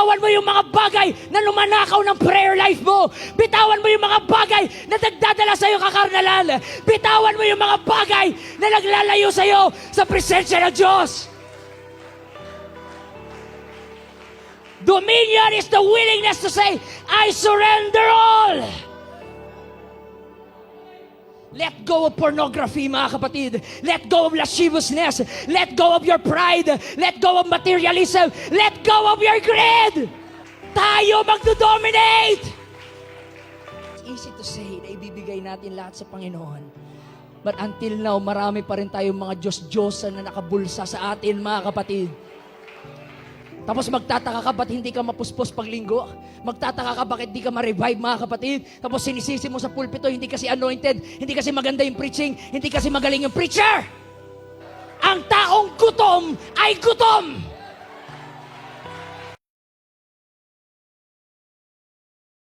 Bitawan mo yung mga bagay na lumanakaw ng prayer life mo. Bitawan mo yung mga bagay na nagdadala sa'yo kakarnalan. Bitawan mo yung mga bagay na naglalayo sa'yo sa presensya ng Diyos. Dominion is the willingness to say, I surrender all. Let go of pornography, mga kapatid. Let go of lasciviousness. Let go of your pride. Let go of materialism. Let go of your greed. Tayo magdo-dominate. It's easy to say na ibibigay natin lahat sa Panginoon. But until now, marami pa rin tayong mga Diyos-Diyosan na nakabulsa sa atin, mga kapatid. Tapos magtataka ka ba't hindi ka mapuspos paglinggo? Magtataka ka bakit hindi ka ma-revive, mga kapatid? Tapos sinisisi mo sa pulpito, hindi kasi anointed, hindi kasi maganda yung preaching, hindi kasi magaling yung preacher. Ang taong gutom ay gutom.